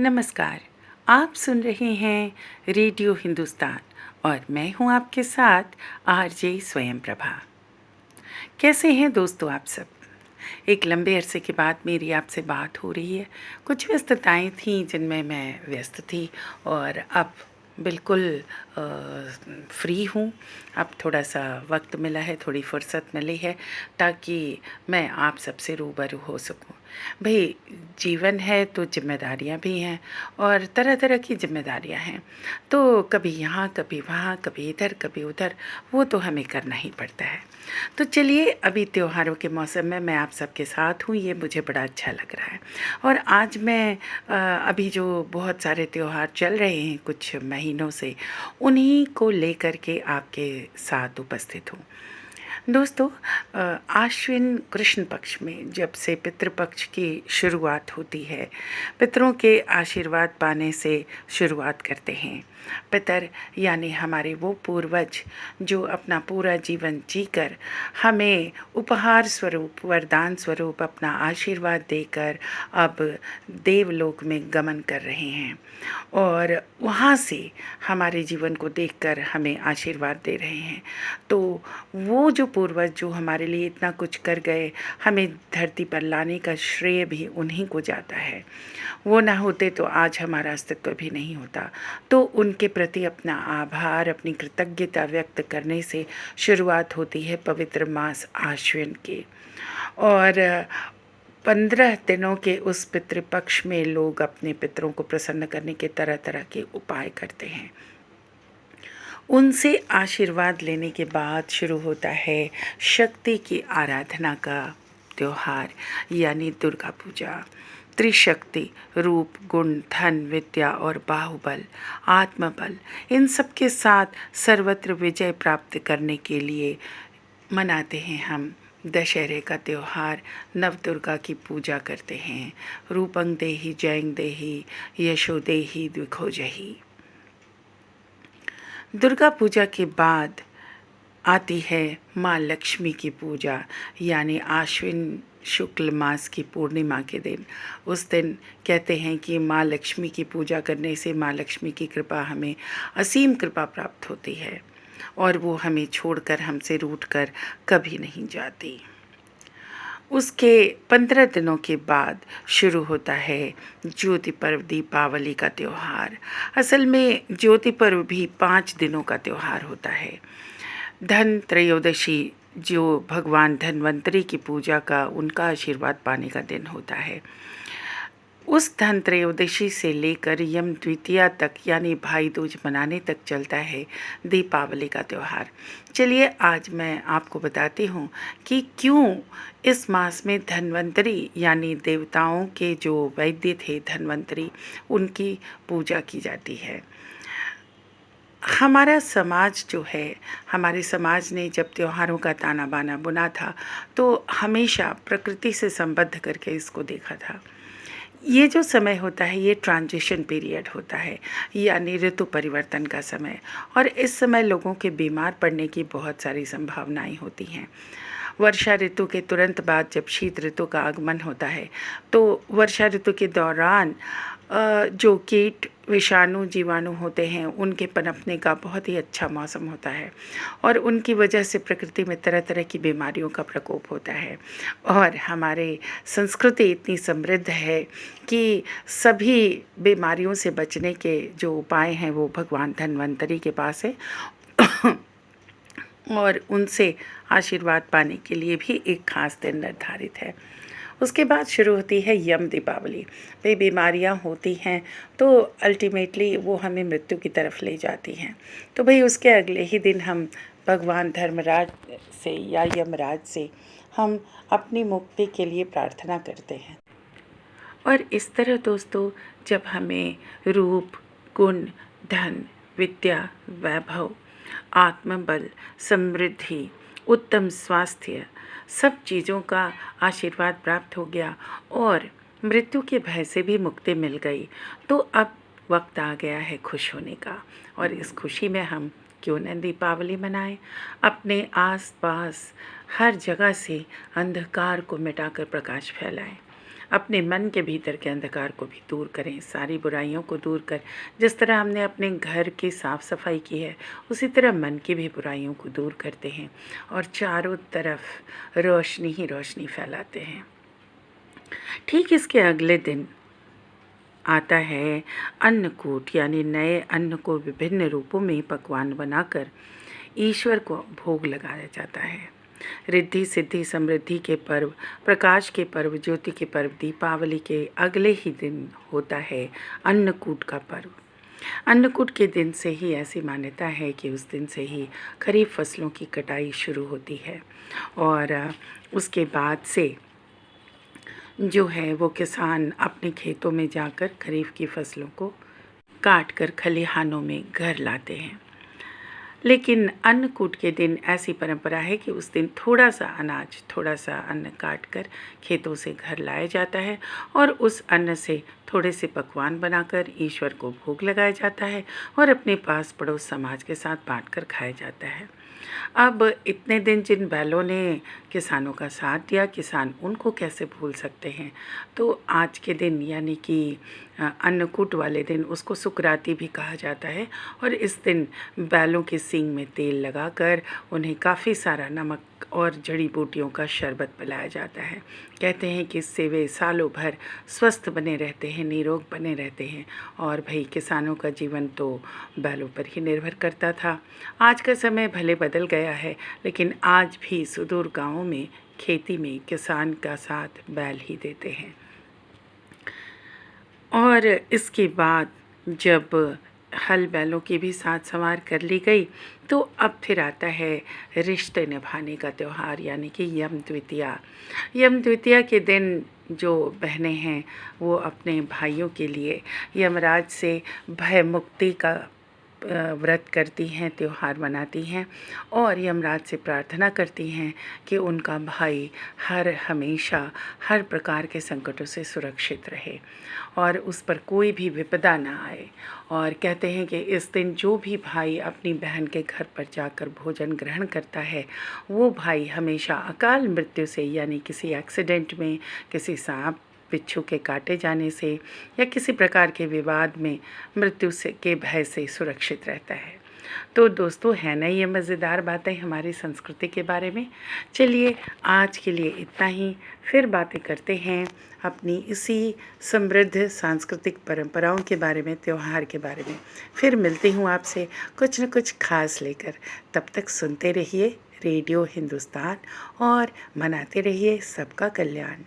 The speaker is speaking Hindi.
नमस्कार। आप सुन रहे हैं रेडियो हिंदुस्तान और मैं हूं आपके साथ आरजे स्वयं प्रभा। कैसे हैं दोस्तों आप सब? एक लंबे अरसे के बाद मेरी आपसे बात हो रही है। कुछ व्यस्तताएं थीं जिनमें मैं व्यस्त थी और अब बिल्कुल फ्री हूँ। अब थोड़ा-सा वक़्त मिला है, थोड़ी फ़ुर्सत मिली है ताकि मैं आप सबसे रूबरू हो सकूँ। भई जीवन है तो ज़िम्मेदारियाँ भी हैं और तरह-तरह की ज़िम्मेदारियाँ हैं। तो कभी यहाँ, कभी वहाँ, कभी इधर, कभी उधर, वो तो हमें करना ही पड़ता है। तो चलिए अभी त्योहारों के मौसम में मैं आप सबके साथ हूँ, ये मुझे बड़ा अच्छा लग रहा है। और आज मैं अभी जो बहुत सारे त्योहार चल रहे हैं कुछ महीनों से, उन्हीं को लेकर के आपके साथ उपस्थित हूँ। दोस्तों आश्विन कृष्ण पक्ष में जब से पितृपक्ष की शुरुआत होती है, पितरों के आशीर्वाद पाने से शुरुआत करते हैं। पितर यानी हमारे वो पूर्वज जो अपना पूरा जीवन जीकर हमें उपहार स्वरूप, वरदान स्वरूप अपना आशीर्वाद देकर अब देवलोक में गमन कर रहे हैं और वहाँ से हमारे जीवन को देखकर हमें आशीर्वाद दे रहे हैं। तो वो जो पूर्वज जो हमारे लिए इतना कुछ कर गए, हमें धरती पर लाने का श्रेय भी उन्हीं को जाता है। वो ना होते तो आज हमारा अस्तित्व भी नहीं होता। तो उनके प्रति अपना आभार, अपनी कृतज्ञता व्यक्त करने से शुरुआत होती है पवित्र मास आश्विन की। और 15 दिनों के उस पितृपक्ष में लोग अपने पितरों को प्रसन्न करने के तरह-तरह के उपाय करते हैं। उनसे आशीर्वाद लेने के बाद शुरू होता है शक्ति की आराधना का त्योहार यानी दुर्गा पूजा। त्रिशक्ति रूप, गुण, धन, विद्या और बाहुबल, आत्मबल, इन सब के साथ सर्वत्र विजय प्राप्त करने के लिए मनाते हैं हम दशहरे का त्योहार। नवदुर्गा की पूजा करते हैं। रूपं देहि जयं देहि यशो देहि द्विखोजहि। दुर्गा पूजा के बाद आती है माँ लक्ष्मी की पूजा यानी आश्विन शुक्ल मास की पूर्णिमा के दिन। उस दिन कहते हैं कि माँ लक्ष्मी की पूजा करने से माँ लक्ष्मी की कृपा हमें असीम कृपा प्राप्त होती है और वो हमें छोड़कर, हमसे रूठकर कभी नहीं जाती। उसके 15 दिनों के बाद शुरू होता है ज्योति पर्व, दीपावली का त्यौहार। असल में ज्योति पर्व भी 5 दिनों का त्यौहार होता है। धन त्रयोदशी जो भगवान धन्वंतरी की पूजा का, उनका आशीर्वाद पाने का दिन होता है। उस धन त्रयोदशी से लेकर यम द्वितीया तक यानी भाई दूज मनाने तक चलता है दीपावली का त्यौहार। चलिए आज मैं आपको बताती हूँ कि क्यों इस मास में धन्वंतरी यानी देवताओं के जो वैद्य थे धन्वंतरी, उनकी पूजा की जाती है। हमारा समाज जो है, हमारे समाज ने जब त्योहारों का ताना बाना बुना था तो हमेशा प्रकृति से संबद्ध करके इसको देखा था। ये जो समय होता है ये ट्रांजिशन पीरियड होता है यानी ऋतु परिवर्तन का समय, और इस समय लोगों के बीमार पड़ने की बहुत सारी संभावनाएं होती हैं। वर्षा ऋतु के तुरंत बाद जब शीत ऋतु का आगमन होता है तो वर्षा ऋतु के दौरान जो कीट, विषाणु, जीवाणु होते हैं उनके पनपने का बहुत ही अच्छा मौसम होता है और उनकी वजह से प्रकृति में तरह तरह की बीमारियों का प्रकोप होता है। और हमारे संस्कृति इतनी समृद्ध है कि सभी बीमारियों से बचने के जो उपाय हैं वो भगवान धन्वंतरी के पास है और उनसे आशीर्वाद पाने के लिए भी एक खास दिन निर्धारित है। उसके बाद शुरू होती है यम दीपावली। भाई बीमारियां होती हैं तो अल्टीमेटली वो हमें मृत्यु की तरफ ले जाती हैं। तो भाई उसके अगले ही दिन हम भगवान धर्मराज से या यमराज से हम अपनी मुक्ति के लिए प्रार्थना करते हैं। और इस तरह दोस्तों जब हमें रूप, गुण, धन, विद्या, वैभव, आत्मबल, समृद्धि, उत्तम स्वास्थ्य, सब चीज़ों का आशीर्वाद प्राप्त हो गया और मृत्यु के भय से भी मुक्ति मिल गई, तो अब वक्त आ गया है खुश होने का। और इस खुशी में हम क्यों न दीपावली मनाएं, अपने आस पास हर जगह से अंधकार को मिटाकर प्रकाश फैलाएं। अपने मन के भीतर के अंधकार को भी दूर करें, सारी बुराइयों को दूर कर जिस तरह हमने अपने घर की साफ़ सफाई की है उसी तरह मन की भी बुराइयों को दूर करते हैं और चारों तरफ रोशनी ही रोशनी फैलाते हैं। ठीक इसके अगले दिन आता है अन्नकूट, यानी नए अन्न को विभिन्न रूपों में पकवान बनाकर ईश्वर को भोग लगाया जाता है। रिद्धि सिद्धि समृद्धि के पर्व, प्रकाश के पर्व, ज्योति के पर्व, दीपावली के अगले ही दिन होता है अन्नकूट का पर्व। अन्नकूट के दिन से ही ऐसी मान्यता है कि उस दिन से ही खरीफ फसलों की कटाई शुरू होती है और उसके बाद से जो है वो किसान अपने खेतों में जाकर खरीफ की फसलों को काट कर खलिहानों में घर लाते हैं। लेकिन अन्नकूट के दिन ऐसी परंपरा है कि उस दिन थोड़ा सा अनाज, थोड़ा सा अन्न काट कर खेतों से घर लाया जाता है और उस अन्न से थोड़े से पकवान बनाकर ईश्वर को भोग लगाया जाता है और अपने पास पड़ोस समाज के साथ बांटकर खाया जाता है। अब इतने दिन जिन बैलों ने किसानों का साथ दिया, किसान उनको कैसे भूल सकते हैं। तो आज के दिन यानी कि अन्नकूट वाले दिन उसको सुकराती भी कहा जाता है और इस दिन बैलों के सींग में तेल लगाकर उन्हें काफ़ी सारा नमक और जड़ी बूटियों का शरबत पिलाया जाता है। कहते हैं कि इससे वे सालों भर स्वस्थ बने रहते हैं, निरोग बने रहते हैं। और भाई किसानों का जीवन तो बैलों पर ही निर्भर करता था। आज का समय भले बदल गया है, लेकिन आज भी सुदूर गाँवों में खेती में किसान का साथ बैल ही देते हैं। और इसके बाद जब हल बैलों की भी साथ संवार कर ली गई तो अब फिर आता है रिश्ते निभाने का त्यौहार, यानी कि यम द्वितीया। यम द्वितीया के दिन जो बहनें हैं वो अपने भाइयों के लिए यमराज से भय मुक्ति का व्रत करती हैं, त्यौहार मनाती हैं और यमराज से प्रार्थना करती हैं कि उनका भाई हमेशा हर प्रकार के संकटों से सुरक्षित रहे और उस पर कोई भी विपदा ना आए। और कहते हैं कि इस दिन जो भी भाई अपनी बहन के घर पर जाकर भोजन ग्रहण करता है वो भाई हमेशा अकाल मृत्यु से, यानी किसी एक्सीडेंट में, किसी सांप बिच्छू के काटे जाने से या किसी प्रकार के विवाद में मृत्यु से के भय से सुरक्षित रहता है। तो दोस्तों, है ना ये मज़ेदार बातें हमारी संस्कृति के बारे में। चलिए आज के लिए इतना ही, फिर बातें करते हैं अपनी इसी समृद्ध सांस्कृतिक परंपराओं के बारे में, त्यौहार के बारे में। फिर मिलती हूँ आपसे कुछ न कुछ खास लेकर। तब तक सुनते रहिए रेडियो हिंदुस्तान और मनाते रहिए सबका कल्याण।